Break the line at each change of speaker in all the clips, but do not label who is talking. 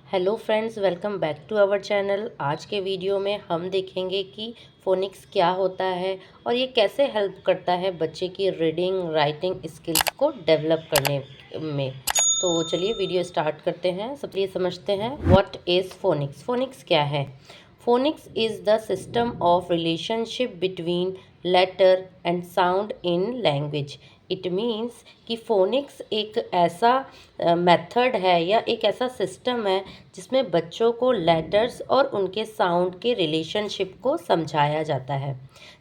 Hello friends, welcome back to our channel. आज के video में हम देखेंगे कि फोनिक्स क्या होता है और ये कैसे हेल्प करता है बच्चे की रीडिंग राइटिंग स्किल्स को डेवलप करने में। तो चलिए वीडियो स्टार्ट करते हैं। सबसे समझते हैं व्हाट इज़ फोनिक्स। फोनिक्स क्या है? Phonics is the system of relationship between letter and sound in language. It means कि फोनिक्स एक ऐसा मेथड है या एक ऐसा सिस्टम है जिसमें बच्चों को लेटर्स और उनके साउंड के रिलेशनशिप को समझाया जाता है,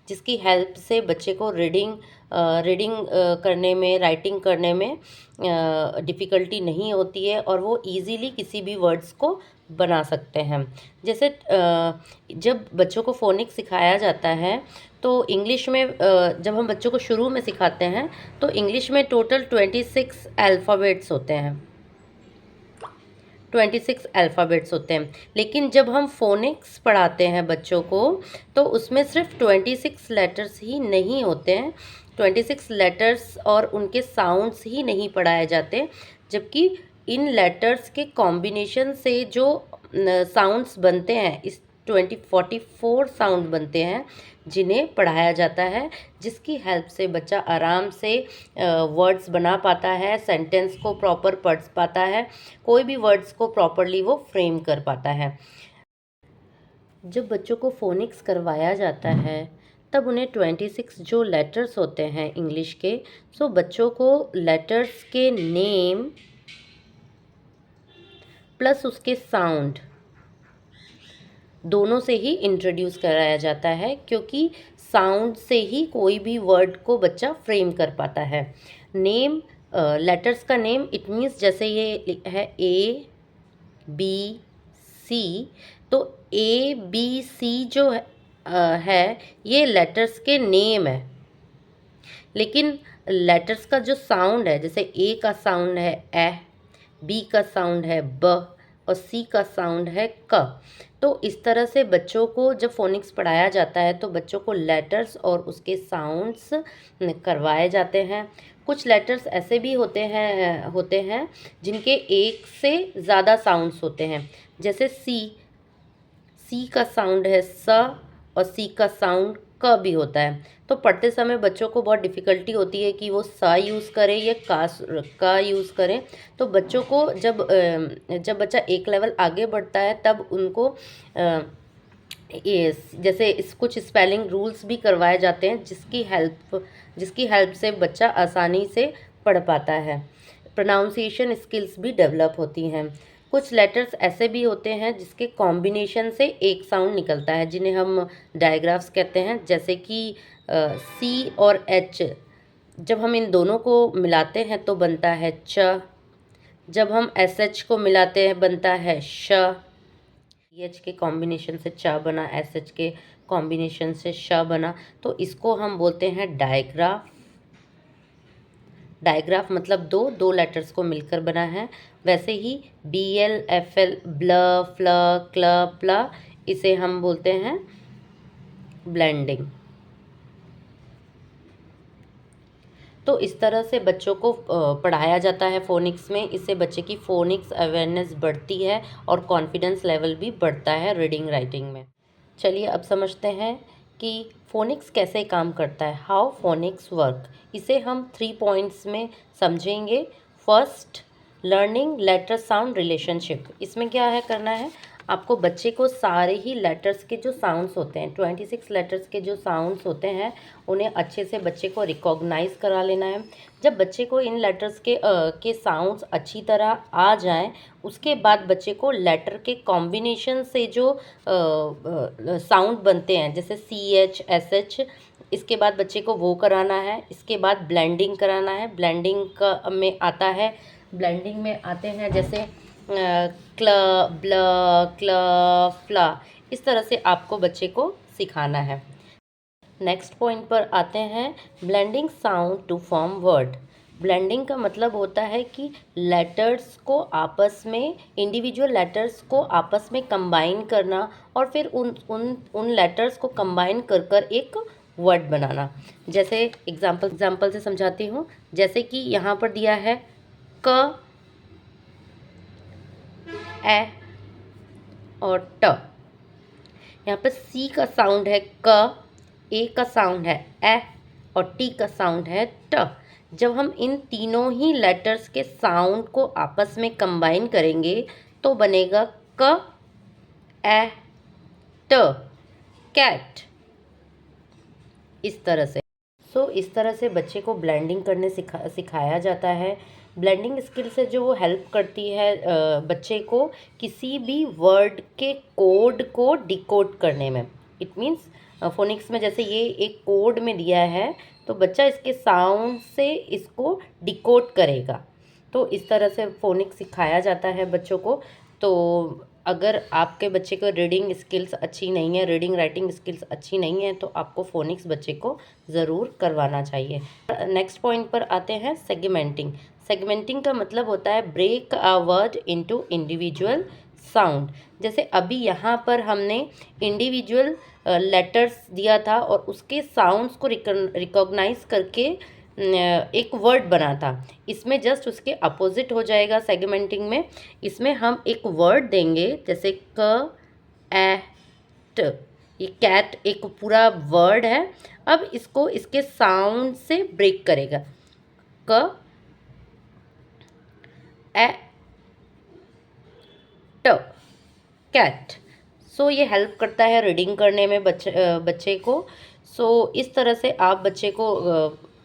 जिसकी हेल्प से बच्चे को रीडिंग करने में राइटिंग करने में डिफ़िकल्टी नहीं होती है और वो इजीली किसी भी वर्ड्स को बना सकते हैं। जैसे जब बच्चों को फोनिक्स सिखाया जाता है तो इंग्लिश में जब हम बच्चों को शुरू में सिखाते हैं तो इंग्लिश में टोटल 26 अल्फ़ाबेट्स होते हैं। 26 अल्फ़ाबेट्स होते हैं, लेकिन जब हम फोनिक्स पढ़ाते हैं बच्चों को तो उसमें सिर्फ 26 लेटर्स ही नहीं होते हैं। 26 लेटर्स और उनके साउंड्स ही नहीं पढ़ाए जाते, जबकि इन लेटर्स के कॉम्बिनेशन से जो साउंड्स बनते हैं, इस 44 साउंड बनते हैं जिन्हें पढ़ाया जाता है, जिसकी हेल्प से बच्चा आराम से वर्ड्स बना पाता है, सेंटेंस को प्रॉपर पढ़ पाता है, कोई भी वर्ड्स को प्रॉपरली वो फ्रेम कर पाता है। जब बच्चों को फोनिक्स करवाया जाता है तब उन्हें 26 जो लेटर्स होते हैं इंग्लिश के, सो बच्चों को लेटर्स के नेम प्लस उसके साउंड दोनों से ही इंट्रोड्यूस कराया जाता है, क्योंकि साउंड से ही कोई भी वर्ड को बच्चा फ्रेम कर पाता है। नेम, लेटर्स का नेम, इट मीन्स जैसे ये है ए बी सी, तो ए बी सी जो है ये लेटर्स के नेम है। लेकिन लेटर्स का जो साउंड है, जैसे ए का साउंड है ए, बी का साउंड है ब और सी का साउंड है क। तो इस तरह से बच्चों को जब फोनिक्स पढ़ाया जाता है तो बच्चों को लेटर्स और उसके साउंड्स करवाए जाते हैं। कुछ लेटर्स ऐसे भी होते हैं जिनके एक से ज़्यादा साउंड्स होते हैं। जैसे सी का साउंड है स और सी का साउंड क भी होता है। तो पढ़ते समय बच्चों को बहुत डिफ़िकल्टी होती है कि वो सा यूज़ करें या का यूज़ करें। तो बच्चों को जब बच्चा एक लेवल आगे बढ़ता है तब उनको ये जैसे कुछ स्पेलिंग रूल्स भी करवाए जाते हैं, जिसकी हेल्प से बच्चा आसानी से पढ़ पाता है। प्रोनाउंसिएशन स्किल्स भी डेवलप होती हैं। कुछ लेटर्स ऐसे भी होते हैं जिसके कॉम्बिनेशन से एक साउंड निकलता है, जिन्हें हम डायग्राफ्स कहते हैं। जैसे कि सी और एच, जब हम इन दोनों को मिलाते हैं तो बनता है च। जब हम एस एच को मिलाते हैं बनता है श। एच के कॉम्बिनेशन से च बना, एस एच के कॉम्बिनेशन से श बना, तो इसको हम बोलते हैं डायग्राफ। डायग्राफ मतलब दो लेटर्स को मिलकर बना है। वैसे ही बी एल एफ एल, ब्ल फ्ल क्ल प्ल, इसे हम बोलते हैं ब्लेंडिंग। तो इस तरह से बच्चों को पढ़ाया जाता है फोनिक्स में। इससे बच्चे की फोनिक्स अवेयरनेस बढ़ती है और कॉन्फिडेंस लेवल भी बढ़ता है रीडिंग राइटिंग में। चलिए अब समझते हैं कि फोनिक्स कैसे काम करता है, हाउ फोनिक्स वर्क। इसे हम 3 पॉइंट्स में समझेंगे। First, learning letter sound relationship. इसमें क्या है करना है, आपको बच्चे को सारे ही लेटर्स के जो साउंड्स होते हैं, 26 लेटर्स के जो साउंड्स होते हैं, उन्हें अच्छे से बच्चे को रिकॉग्नाइज करा लेना है। जब बच्चे को इन लेटर्स के साउंड्स अच्छी तरह आ जाएं, उसके बाद बच्चे को लेटर के कॉम्बिनेशन से जो साउंड बनते हैं, जैसे सी एच एस एच, इसके बाद बच्चे को वो कराना है। इसके बाद ब्लेंडिंग कराना है। ब्लेंडिंग में आते हैं जैसे क्ल, ब्ल, क्ल, फ्ला। इस तरह से आपको बच्चे को सिखाना है। नेक्स्ट पॉइंट पर आते हैं, blending sound to form word. Blending का मतलब होता है कि लेटर्स को आपस में, इंडिविजुअल लेटर्स को आपस में कंबाइन करना और फिर उन लेटर्स को कंबाइन कर कर एक वर्ड बनाना। जैसे एग्जाम्पल से समझाती हूँ। जैसे कि यहाँ पर दिया है क ए, और ट। यहाँ पे सी का साउंड है क, ए का साउंड है ए और टी का साउंड है ट। जब हम इन तीनों ही लेटर्स के साउंड को आपस में कंबाइन करेंगे तो बनेगा क ए ट, कैट। इस तरह से इस तरह से बच्चे को ब्लेंडिंग करने सिखाया जाता है। ब्लेंडिंग स्किल से जो वो हेल्प करती है बच्चे को किसी भी वर्ड के कोड को डिकोड करने में। इट मीन्स फोनिक्स में जैसे ये एक कोड में दिया है तो बच्चा इसके साउंड से इसको डिकोड करेगा। तो इस तरह से फोनिक्स सिखाया जाता है बच्चों को। तो अगर आपके बच्चे को रीडिंग स्किल्स अच्छी नहीं है, रीडिंग राइटिंग स्किल्स अच्छी नहीं है, तो आपको फोनिक्स बच्चे को ज़रूर करवाना चाहिए। नेक्स्ट पॉइंट पर आते हैं, सेगमेंटिंग। सेगमेंटिंग का मतलब होता है break a word into individual sound. जैसे अभी यहाँ पर हमने इंडिविजुअल लेटर्स दिया था और उसके साउंड्स को रिकॉग्नाइज करके एक वर्ड बना था। इसमें जस्ट उसके अपोजिट हो जाएगा सेगमेंटिंग में। इसमें हम एक वर्ड देंगे जैसे क ए ट, ये कैट एक पूरा वर्ड है। अब इसको इसके साउंड से ब्रेक करेगा, क ए ट, कैट। ये हेल्प करता है रीडिंग करने में बच्चे को। इस तरह से आप बच्चे को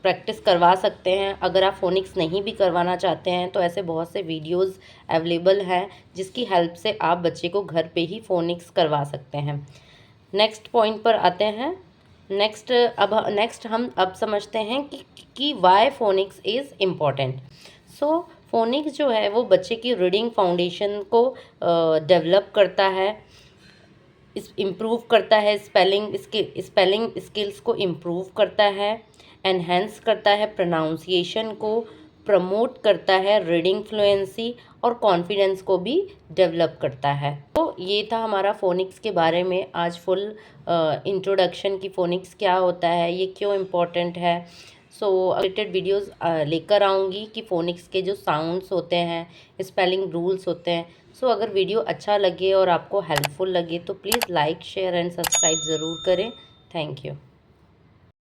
प्रैक्टिस करवा सकते हैं। अगर आप फोनिक्स नहीं भी करवाना चाहते हैं तो ऐसे बहुत से वीडियोस अवेलेबल हैं जिसकी हेल्प से आप बच्चे को घर पे ही फोनिक्स करवा सकते हैं। नेक्स्ट पॉइंट पर आते हैं। नेक्स्ट हम अब समझते हैं कि why phonics is important. Phonics जो है वो बच्चे की रीडिंग फाउंडेशन को डेवलप करता है, इम्प्रूव करता है, स्पेलिंग स्किल्स को इम्प्रूव करता है, एनहेंस करता है प्रोनाउंसिएशन को, प्रमोट करता है रीडिंग फ्लुएंसी और कॉन्फिडेंस को भी डेवलप करता है। तो ये था हमारा फोनिक्स के बारे में आज फुल इंट्रोडक्शन की फोनिक्स क्या होता है, ये क्यों इम्पोर्टेंट है। रिलेटेड वीडियोस लेकर आऊँगी कि फोनिक्स के जो साउंड्स होते हैं, स्पेलिंग रूल्स होते हैं। अगर वीडियो अच्छा लगे और आपको हेल्पफुल लगे तो please like share and subscribe ज़रूर करें। Thank you.